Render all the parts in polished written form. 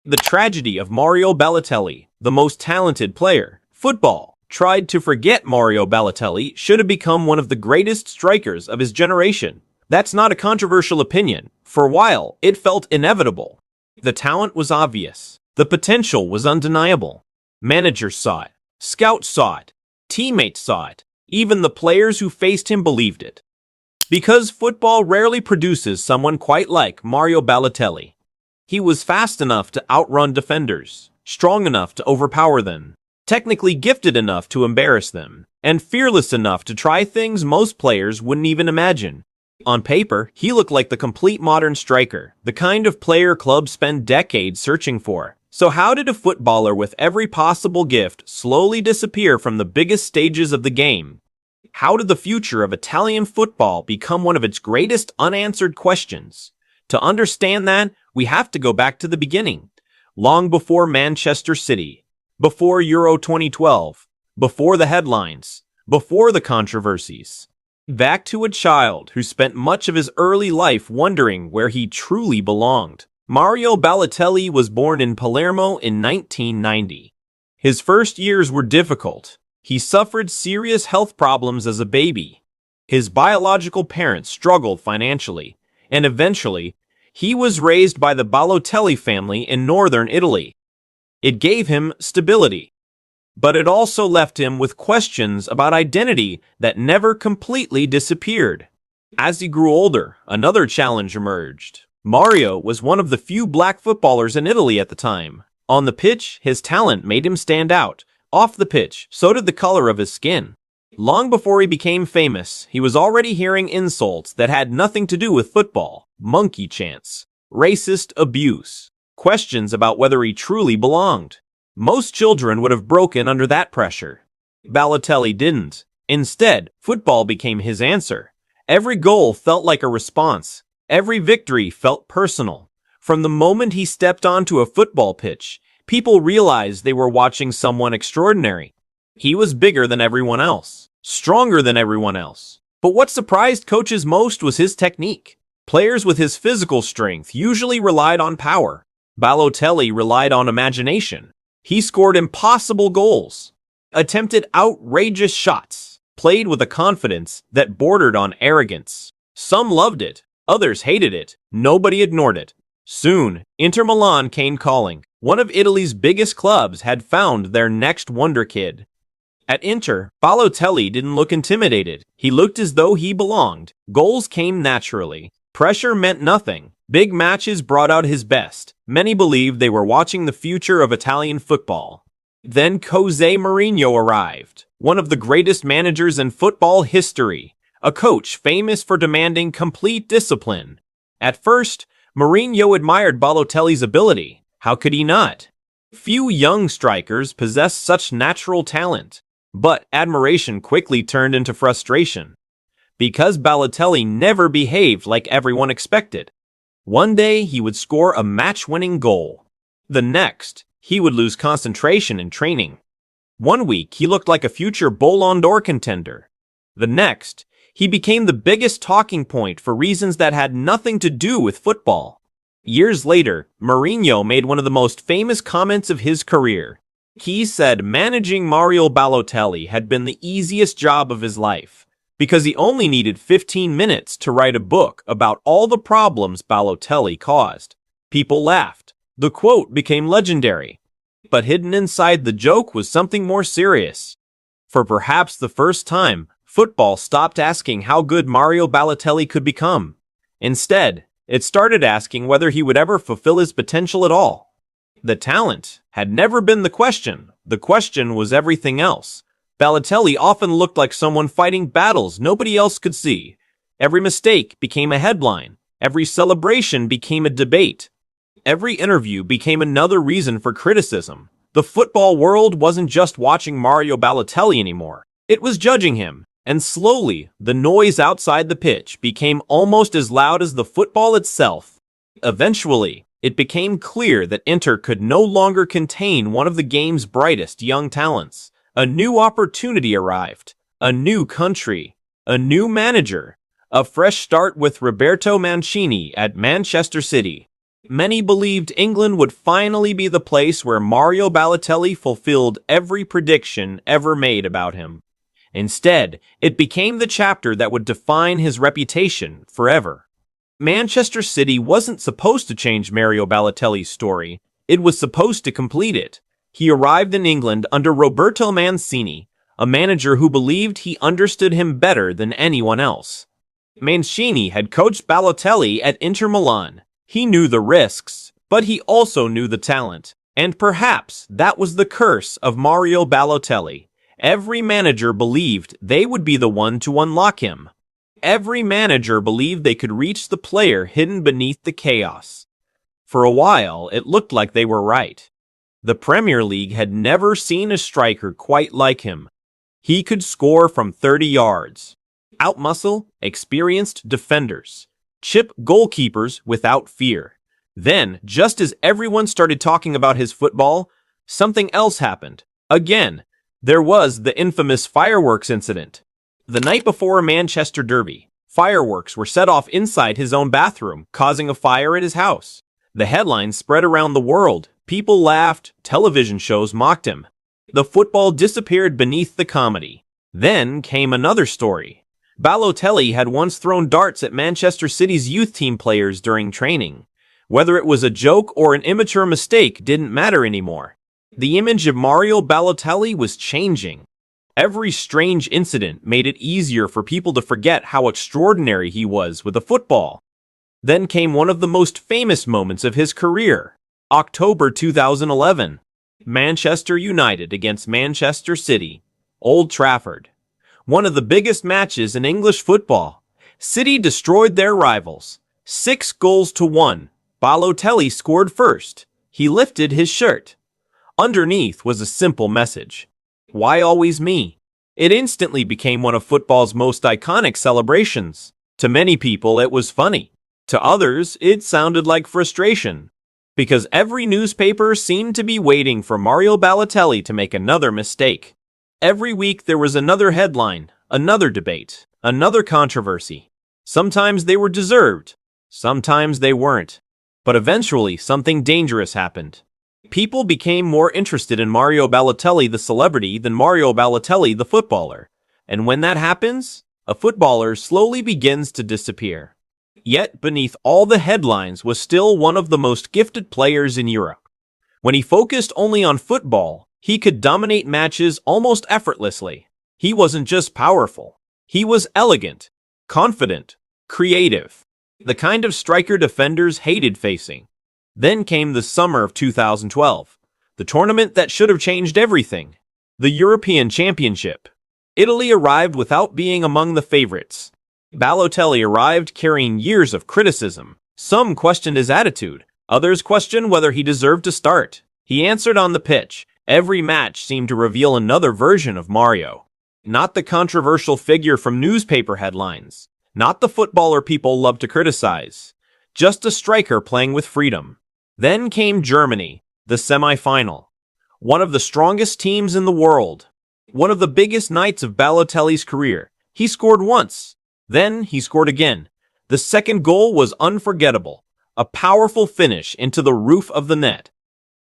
The tragedy of Mario Balotelli, the most talented player. Football tried to forget Mario Balotelli should have become one of the greatest strikers of his generation. That's not a controversial opinion. For a while, it felt inevitable. The talent was obvious. The potential was undeniable. Managers saw it. Scouts saw it. Teammates saw it. Even the players who faced him believed it. Because football rarely produces someone quite like Mario Balotelli. He was fast enough to outrun defenders, strong enough to overpower them, technically gifted enough to embarrass them, and fearless enough to try things most players wouldn't even imagine. On paper, he looked like the complete modern striker, the kind of player clubs spend decades searching for. So how did a footballer with every possible gift slowly disappear from the biggest stages of the game? How did the future of Italian football become one of its greatest unanswered questions? To understand that, we have to go back to the beginning, long before Manchester City, before Euro 2012, before the headlines, before the controversies. Back to a child who spent much of his early life wondering where he truly belonged. Mario Balotelli was born in Palermo in 1990. His first years were difficult. He suffered serious health problems as a baby. His biological parents struggled financially, and eventually, he was raised by the Balotelli family in northern Italy. It gave him stability, but it also left him with questions about identity that never completely disappeared. As he grew older, another challenge emerged. Mario was one of the few black footballers in Italy at the time. On the pitch, his talent made him stand out. Off the pitch, so did the color of his skin. Long before he became famous, he was already hearing insults that had nothing to do with football. Monkey chants, racist abuse, questions about whether he truly belonged. Most children would have broken under that pressure. Balotelli didn't. Instead, football became his answer. Every goal felt like a response. Every victory felt personal. From the moment he stepped onto a football pitch, people realized they were watching someone extraordinary. He was bigger than everyone else, stronger than everyone else. But what surprised coaches most was his technique. Players with his physical strength usually relied on power. Balotelli relied on imagination. He scored impossible goals, attempted outrageous shots, played with a confidence that bordered on arrogance. Some loved it, others hated it, nobody ignored it. Soon, Inter Milan came calling. One of Italy's biggest clubs had found their next wonder kid. At Inter, Balotelli didn't look intimidated. He looked as though he belonged. Goals came naturally. Pressure meant nothing. Big matches brought out his best. Many believed they were watching the future of Italian football. Then Jose Mourinho arrived, one of the greatest managers in football history, a coach famous for demanding complete discipline. At first, Mourinho admired Balotelli's ability. How could he not? Few young strikers possess such natural talent. But admiration quickly turned into frustration, because Balotelli never behaved like everyone expected. One day, he would score a match-winning goal. The next, he would lose concentration in training. One week, he looked like a future Ballon d'Or contender. The next, he became the biggest talking point for reasons that had nothing to do with football. Years later, Mourinho made one of the most famous comments of his career. He said managing Mario Balotelli had been the easiest job of his life, because he only needed 15 minutes to write a book about all the problems Balotelli caused. People laughed. The quote became legendary. But hidden inside the joke was something more serious. For perhaps the first time, football stopped asking how good Mario Balotelli could become. Instead, it started asking whether he would ever fulfill his potential at all. The talent had never been the question. The question was everything else. Balotelli often looked like someone fighting battles nobody else could see. Every mistake became a headline. Every celebration became a debate. Every interview became another reason for criticism. The football world wasn't just watching Mario Balotelli anymore. It was judging him. And slowly, the noise outside the pitch became almost as loud as the football itself. Eventually, it became clear that Inter could no longer contain one of the game's brightest young talents. A new opportunity arrived, a new country, a new manager, a fresh start with Roberto Mancini at Manchester City. Many believed England would finally be the place where Mario Balotelli fulfilled every prediction ever made about him. Instead, it became the chapter that would define his reputation forever. Manchester City wasn't supposed to change Mario Balotelli's story, it was supposed to complete it. He arrived in England under Roberto Mancini, a manager who believed he understood him better than anyone else. Mancini had coached Balotelli at Inter Milan. He knew the risks, but he also knew the talent. And perhaps that was the curse of Mario Balotelli. Every manager believed they would be the one to unlock him. Every manager believed they could reach the player hidden beneath the chaos. For a while, it looked like they were right. The Premier League had never seen a striker quite like him. He could score from 30 yards, outmuscle experienced defenders, chip goalkeepers without fear. Then, just as everyone started talking about his football, something else happened. Again, there was the infamous fireworks incident. The night before a Manchester derby, fireworks were set off inside his own bathroom, causing a fire at his house. The headlines spread around the world. People laughed, television shows mocked him. The football disappeared beneath the comedy. Then came another story. Balotelli had once thrown darts at Manchester City's youth team players during training. Whether it was a joke or an immature mistake didn't matter anymore. The image of Mario Balotelli was changing. Every strange incident made it easier for people to forget how extraordinary he was with a football. Then came one of the most famous moments of his career. October 2011. Manchester United against Manchester City. Old Trafford. One of the biggest matches in English football. City destroyed their rivals. 6-1. Balotelli scored first. He lifted his shirt. Underneath was a simple message. Why always me? It instantly became one of football's most iconic celebrations. To many people, it was funny. To others, it sounded like frustration. Because every newspaper seemed to be waiting for Mario Balotelli to make another mistake. Every week there was another headline, another debate, another controversy. Sometimes they were deserved, sometimes they weren't. But eventually something dangerous happened. People became more interested in Mario Balotelli the celebrity than Mario Balotelli the footballer. And when that happens, a footballer slowly begins to disappear. Yet beneath all the headlines was still one of the most gifted players in Europe. When he focused only on football, he could dominate matches almost effortlessly. He wasn't just powerful. He was elegant, confident, creative. The kind of striker defenders hated facing. Then came the summer of 2012, the tournament that should have changed everything. The European Championship. Italy arrived without being among the favorites. Balotelli arrived carrying years of criticism. Some questioned his attitude. Others questioned whether he deserved to start. He answered on the pitch. Every match seemed to reveal another version of Mario. Not the controversial figure from newspaper headlines. Not the footballer people love to criticize. Just a striker playing with freedom. Then came Germany, the semi-final. One of the strongest teams in the world. One of the biggest nights of Balotelli's career. He scored once. Then he scored again. The second goal was unforgettable. A powerful finish into the roof of the net.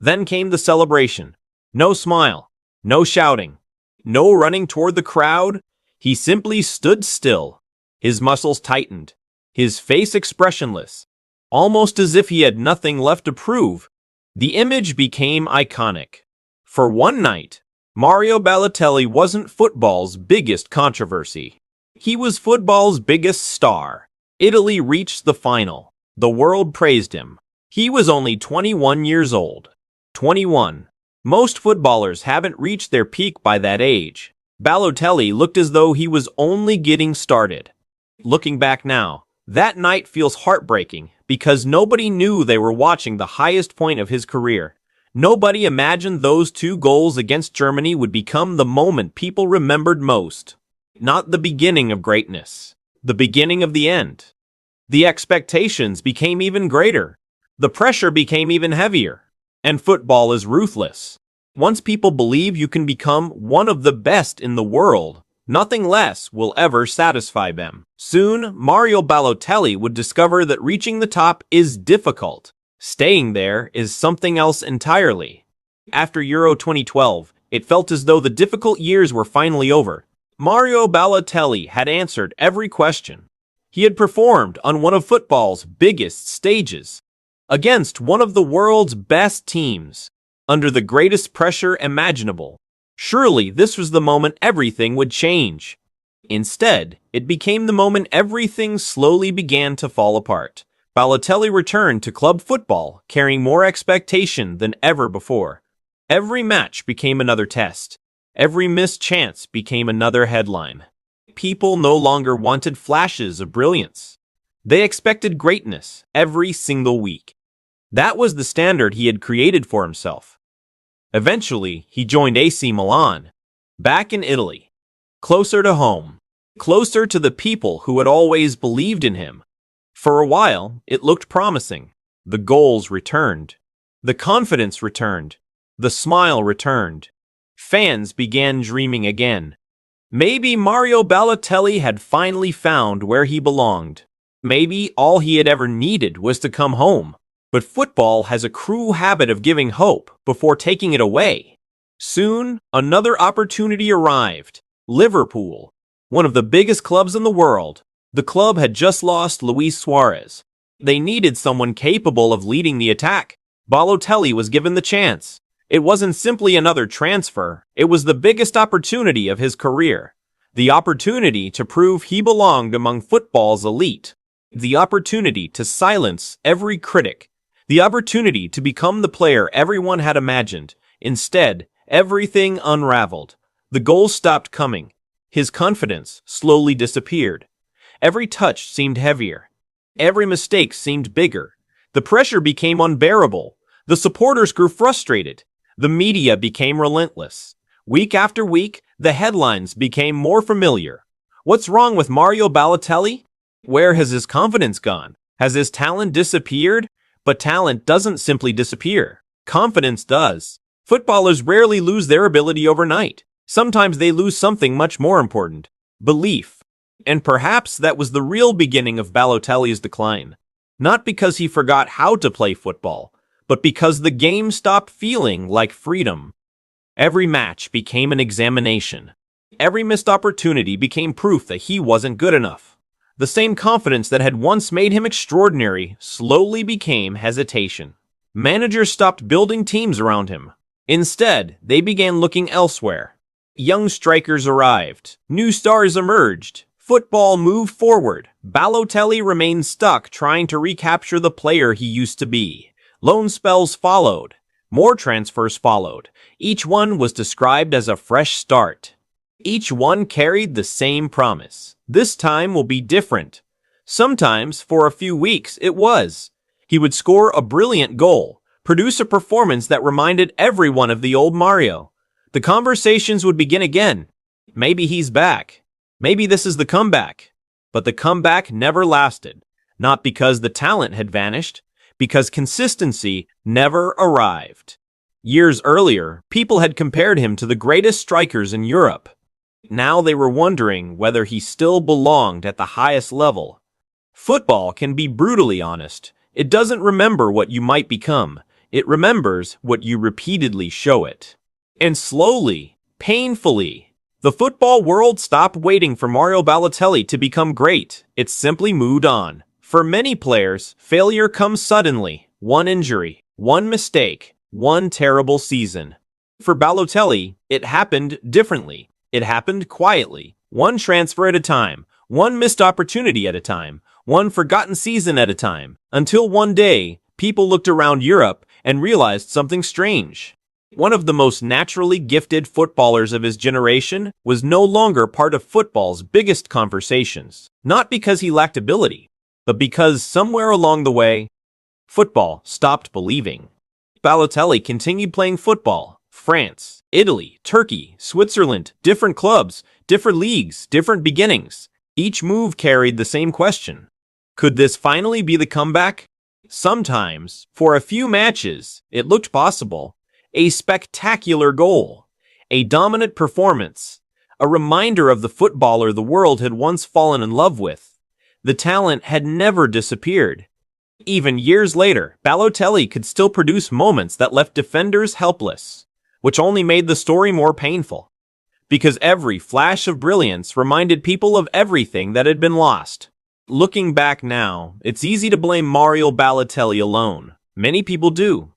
Then came the celebration. No smile. No shouting. No running toward the crowd. He simply stood still. His muscles tightened. His face expressionless. Almost as if he had nothing left to prove. The image became iconic. For one night, Mario Balotelli wasn't football's biggest controversy. He was football's biggest star. Italy reached the final. The world praised him. He was only 21 years old. 21. Most footballers haven't reached their peak by that age. Balotelli looked as though he was only getting started. Looking back now, that night feels heartbreaking because nobody knew they were watching the highest point of his career. Nobody imagined those 2 goals against Germany would become the moment people remembered most. Not the beginning of greatness, the beginning of the end. The expectations became even greater. The pressure became even heavier. And football is ruthless. Once people believe you can become one of the best in the world, nothing less will ever satisfy them. Soon, Mario Balotelli would discover that reaching the top is difficult. Staying there is something else entirely. After Euro 2012, it felt as though the difficult years were finally over. Mario Balotelli had answered every question. He had performed on one of football's biggest stages, against one of the world's best teams, under the greatest pressure imaginable. Surely this was the moment everything would change. Instead, it became the moment everything slowly began to fall apart. Balotelli returned to club football, carrying more expectation than ever before. Every match became another test. Every missed chance became another headline. People no longer wanted flashes of brilliance. They expected greatness every single week. That was the standard he had created for himself. Eventually, he joined AC Milan, back in Italy, closer to home, closer to the people who had always believed in him. For a while, it looked promising. The goals returned. The confidence returned. The smile returned. Fans began dreaming again. Maybe Mario Balotelli had finally found where he belonged. Maybe all he had ever needed was to come home. But football has a cruel habit of giving hope before taking it away. Soon, another opportunity arrived. Liverpool, one of the biggest clubs in the world. The club had just lost Luis Suarez. They needed someone capable of leading the attack. Balotelli was given the chance. It wasn't simply another transfer, it was the biggest opportunity of his career. The opportunity to prove he belonged among football's elite. The opportunity to silence every critic. The opportunity to become the player everyone had imagined. Instead, everything unraveled. The goals stopped coming. His confidence slowly disappeared. Every touch seemed heavier. Every mistake seemed bigger. The pressure became unbearable. The supporters grew frustrated. The media became relentless. Week after week, the headlines became more familiar. What's wrong with Mario Balotelli? Where has his confidence gone? Has his talent disappeared? But talent doesn't simply disappear. Confidence does. Footballers rarely lose their ability overnight. Sometimes they lose something much more important: belief. And perhaps that was the real beginning of Balotelli's decline. Not because he forgot how to play football, but because the game stopped feeling like freedom. Every match became an examination. Every missed opportunity became proof that he wasn't good enough. The same confidence that had once made him extraordinary slowly became hesitation. Managers stopped building teams around him. Instead, they began looking elsewhere. Young strikers arrived. New stars emerged. Football moved forward. Balotelli remained stuck trying to recapture the player he used to be. Loan spells followed. More transfers followed. Each one was described as a fresh start. Each one carried the same promise. This time will be different. Sometimes, for a few weeks, it was. He would score a brilliant goal, produce a performance that reminded everyone of the old Mario. The conversations would begin again. Maybe he's back. Maybe this is the comeback. But the comeback never lasted. Not because the talent had vanished, because consistency never arrived. Years earlier, people had compared him to the greatest strikers in Europe. Now they were wondering whether he still belonged at the highest level. Football can be brutally honest. It doesn't remember what you might become. It remembers what you repeatedly show it. And slowly, painfully, the football world stopped waiting for Mario Balotelli to become great. It simply moved on. For many players, failure comes suddenly. One injury, one mistake, one terrible season. For Balotelli, it happened differently. It happened quietly. One transfer at a time, one missed opportunity at a time, one forgotten season at a time, until one day, people looked around Europe and realized something strange. One of the most naturally gifted footballers of his generation was no longer part of football's biggest conversations. Not because he lacked ability, but because somewhere along the way, football stopped believing. Balotelli continued playing football. France, Italy, Turkey, Switzerland, different clubs, different leagues, different beginnings. Each move carried the same question. Could this finally be the comeback? Sometimes, for a few matches, it looked possible. A spectacular goal, a dominant performance, a reminder of the footballer the world had once fallen in love with. The talent had never disappeared. Even years later, Balotelli could still produce moments that left defenders helpless, which only made the story more painful, because every flash of brilliance reminded people of everything that had been lost. Looking back now, it's easy to blame Mario Balotelli alone. Many people do.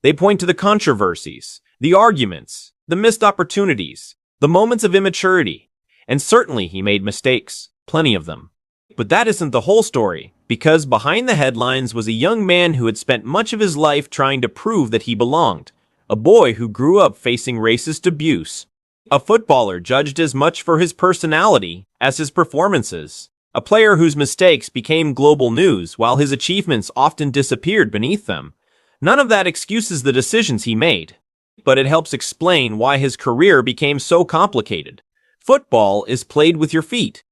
They point to the controversies, the arguments, the missed opportunities, the moments of immaturity, and certainly he made mistakes, plenty of them. But that isn't the whole story, because behind the headlines was a young man who had spent much of his life trying to prove that he belonged, a boy who grew up facing racist abuse, a footballer judged as much for his personality as his performances, a player whose mistakes became global news while his achievements often disappeared beneath them. None of that excuses the decisions he made, but it helps explain why his career became so complicated. Football is played with your feet,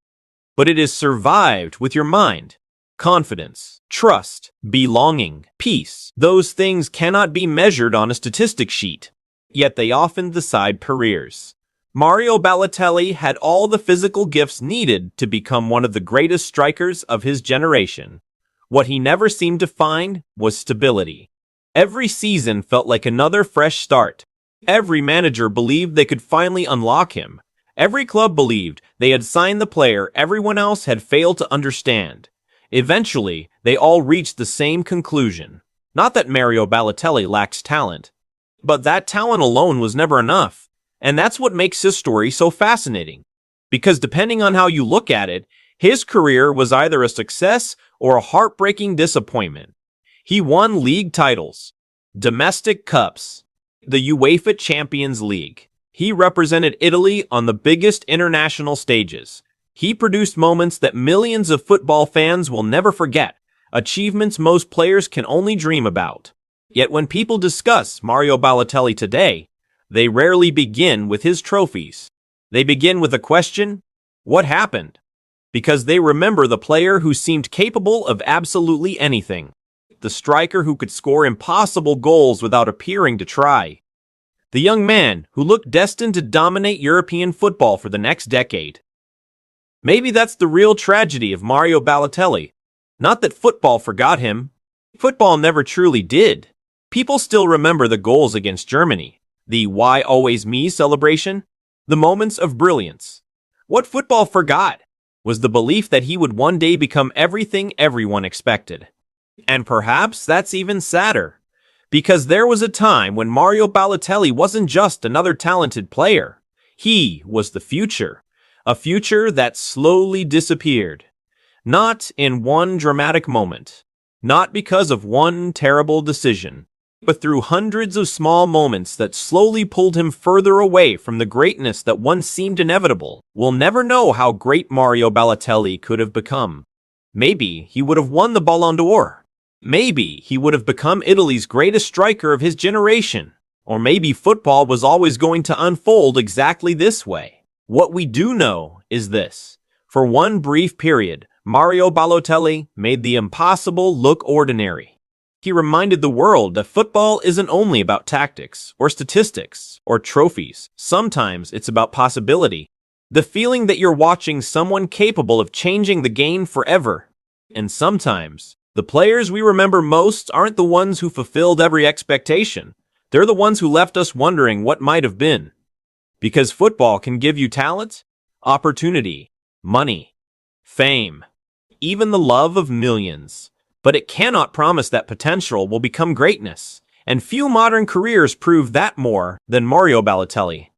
but it is survived with your mind. Confidence, trust, belonging, peace. Those things cannot be measured on a statistic sheet, yet they often decide careers. Mario Balotelli had all the physical gifts needed to become one of the greatest strikers of his generation. What he never seemed to find was stability. Every season felt like another fresh start. Every manager believed they could finally unlock him. Every club believed they had signed the player everyone else had failed to understand. Eventually, they all reached the same conclusion. Not that Mario Balotelli lacks talent, but that talent alone was never enough. And that's what makes his story so fascinating. Because depending on how you look at it, his career was either a success or a heartbreaking disappointment. He won league titles, domestic cups, the UEFA Champions League. He represented Italy on the biggest international stages. He produced moments that millions of football fans will never forget, achievements most players can only dream about. Yet when people discuss Mario Balotelli today, they rarely begin with his trophies. They begin with a question, what happened? Because they remember the player who seemed capable of absolutely anything. The striker who could score impossible goals without appearing to try. The young man who looked destined to dominate European football for the next decade. Maybe that's the real tragedy of Mario Balotelli. Not that football forgot him. Football never truly did. People still remember the goals against Germany, the "why always me" celebration, the moments of brilliance. What football forgot was the belief that he would one day become everything everyone expected. And perhaps that's even sadder, because there was a time when Mario Balotelli wasn't just another talented player. He was the future, a future that slowly disappeared. Not in one dramatic moment, not because of one terrible decision, but through hundreds of small moments that slowly pulled him further away from the greatness that once seemed inevitable. We'll never know how great Mario Balotelli could have become. Maybe he would have won the Ballon d'Or. Maybe he would have become Italy's greatest striker of his generation. Or maybe football was always going to unfold exactly this way. What we do know is this. For one brief period, Mario Balotelli made the impossible look ordinary. He reminded the world that football isn't only about tactics, or statistics, or trophies. Sometimes it's about possibility. The feeling that you're watching someone capable of changing the game forever. And sometimes, the players we remember most aren't the ones who fulfilled every expectation. They're the ones who left us wondering what might have been. Because football can give you talent, opportunity, money, fame, even the love of millions. But it cannot promise that potential will become greatness. And few modern careers prove that more than Mario Balotelli.